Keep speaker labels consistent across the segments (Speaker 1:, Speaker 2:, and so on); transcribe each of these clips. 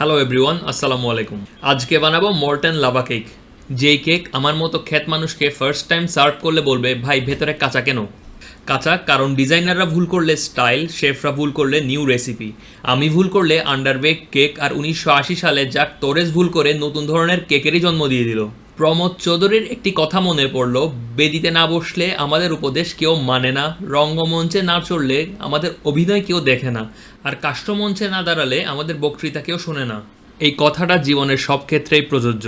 Speaker 1: Hello everyone, আসসালামু আলাইকুম। আজকে বানাবো মর্টেন লাভা কেক। যেই কেক আমার মতো খ্যাত মানুষকে ফার্স্ট টাইম সার্ভ করলে বলবে, ভাই ভেতরে কাঁচা কেন? কাঁচা কারণ ডিজাইনাররা ভুল করলে স্টাইল, শেফরা ভুল করলে নিউ রেসিপি, আমি ভুল করলে আন্ডারবেক কেক, আর 1980 সালে জ্যাক তোরেস ভুল করে নতুন ধরনের কেকেরই জন্ম দিয়ে দিল। প্রমোদ চৌধুরীর একটি কথা মনে পড়ল, বেদিতে না বসলে আমাদের উপদেশ কেউ মানে না, রঙ্গমঞ্চে না চড়লে আমাদের অভিনয় কেউ দেখে না, আর কাষ্ঠমঞ্চে না দাঁড়ালে আমাদের বক্তৃতা কেউ শোনে না। এই কথাটা জীবনের সব ক্ষেত্রেই প্রযোজ্য।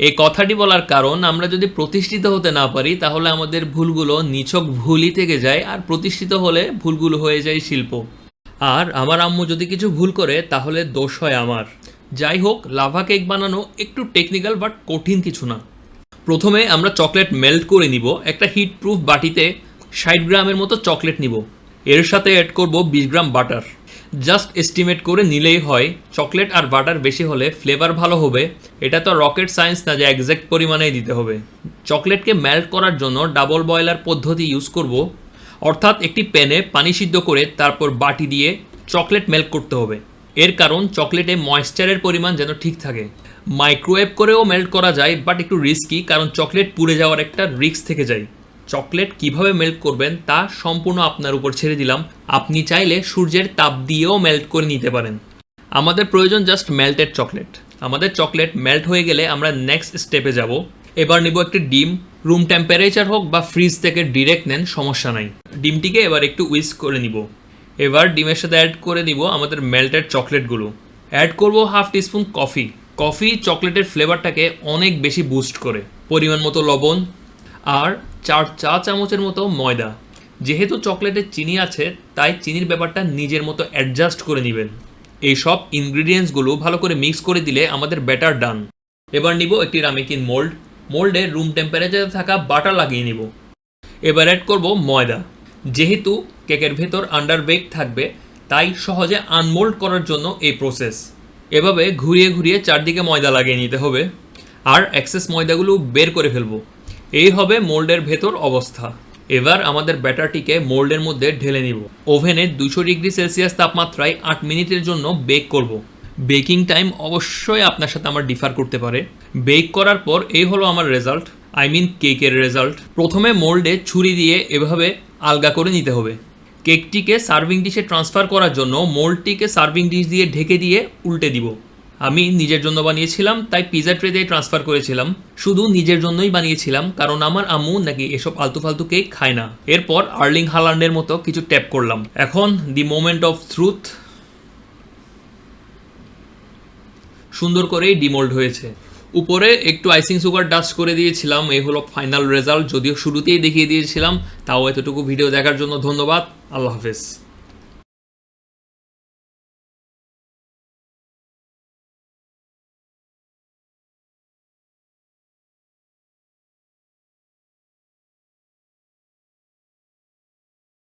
Speaker 1: এই কথাটি বলার কারণ, আমরা যদি প্রতিষ্ঠিত হতে না পারি তাহলে আমাদের ভুলগুলো নিছক ভুলই থেকে যায়, আর প্রতিষ্ঠিত হলে ভুলগুলো হয়ে যায় শিল্প। আর আমার আম্মু যদি কিছু ভুল করে তাহলে দোষ হয় আমার। যাই হোক, লাভা কেক বানানো একটু টেকনিক্যাল বাট কঠিন কিছু না। প্রথমে আমরা চকলেট মেল্ট করে নিব। একটা হিট প্রুফ বাটিতে 60 গ্রামের মতো চকলেট নিব। এর সাথে অ্যাড করব 20 গ্রাম বাটার। জাস্ট এস্টিমেট করে নিলেই হয়। চকলেট আর বাটার বেশি হলে ফ্লেভার ভালো হবে। এটা তো রকেট সায়েন্স না যে একজ্যাক্ট পরিমাণেই দিতে হবে। চকলেটকে মেল্ট করার জন্য ডাবল বয়লার পদ্ধতি ইউজ করব, অর্থাৎ একটি প্যানে পানি সিদ্ধ করে তারপর বাটি দিয়ে চকলেট মেল্ট করতে হবে। এর কারণ চকলেটে ময়েশ্চারের পরিমাণ যেন ঠিক থাকে। মাইক্রোওয়েভ করেও মেল্ট করা যায়, বাট একটু রিস্কি, কারণ চকলেট পুড়ে যাওয়ার একটা রিস্ক থেকে যায়। চকলেট কিভাবে মেল্ট করবেন তা সম্পূর্ণ আপনার উপর ছেড়ে দিলাম। আপনি চাইলে সূর্যের তাপ দিয়েও মেল্ট করে নিতে পারেন। আমাদের প্রয়োজন জাস্ট মেল্টেড চকলেট। আমাদের চকলেট মেল্ট হয়ে গেলে আমরা নেক্সট স্টেপে যাব। এবার নিব একটি ডিম। রুম টেম্পারেচার হোক বা ফ্রিজ থেকে ডিরেক্ট নেন, সমস্যা নাই। ডিমটিকে এবার একটু উইস্ক করে নিব। এবার ডিমের সাথে অ্যাড করে নিব আমাদের মেল্টেড চকলেটগুলো। অ্যাড করব হাফ টিস্পুন কফি। কফি চকলেটের ফ্লেভারটাকে অনেক বেশি বুস্ট করে। পরিমাণ মতো লবণ আর 4 চা চামচের মতো ময়দা। যেহেতু চকলেটে চিনি আছে তাই চিনির ব্যাপারটা নিজের মতো অ্যাডজাস্ট করে নেবেন। এই সব ইনগ্রিডিয়েন্টসগুলো ভালো করে মিক্স করে দিলে আমাদের ব্যাটার ডান। এবার নিব একটি রামেকিন মোল্ড। মোল্ডে রুম টেম্পারেচারে থাকা বাটার লাগিয়ে নিব। এবার অ্যাড করব ময়দা। যেহেতু কেকের ভেতর আন্ডার বেক থাকবে তাই সহজে আনমোল্ড করার জন্য এই প্রসেস। এভাবে ঘুরিয়ে ঘুরিয়ে চারদিকে ময়দা লাগিয়ে নিতে হবে আর এক্সেস ময়দাগুলো বের করে ফেলবো। এই হবে মোল্ডের ভেতর অবস্থা। এবার আমাদের ব্যাটারটিকে মোল্ডের মধ্যে ঢেলে নিব। ওভেনে 200 ডিগ্রি সেলসিয়াস তাপমাত্রায় 8 মিনিটের জন্য বেক করব। বেকিং টাইম অবশ্যই আপনার সাথে আমার ডিফার করতে পারে। বেক করার পর এই হলো আমার রেজাল্ট, কেকের রেজাল্ট। প্রথমে মোল্ডে ছুরি দিয়ে এভাবে আলগা করে নিতে হবে। কেকটিকে সার্ভিং ডিশে ট্রান্সফার করার জন্য মোল্ডটিকে সার্ভিং ডিশ দিয়ে ঢেকে দিয়ে উল্টে দিব। আমি নিজের জন্য বানিয়েছিলাম তাই পিজা ট্রে দিয়ে ট্রান্সফার করেছিলাম। শুধু নিজের জন্যই বানিয়েছিলাম, কারণ আমার আম্মু নাকি এসব আলতু ফালতু কেক খায় না। এরপর আর্লিং হালান্ডের মতো কিছু ট্যাপ করলাম। এখন দি মোমেন্ট অফ ট্রুথ। সুন্দর করেই ডিমোল্ড হয়েছে। উপরে একটু আইসিং সুগার ডাস্ট করে দিয়েছিলাম। এই হলো ফাইনাল রেজাল্ট। যদিও শুরুতেই দেখিয়ে দিয়েছিলাম, তাও এতটুকু ভিডিও দেখার জন্য ধন্যবাদ। আল্লাহ হাফেজ।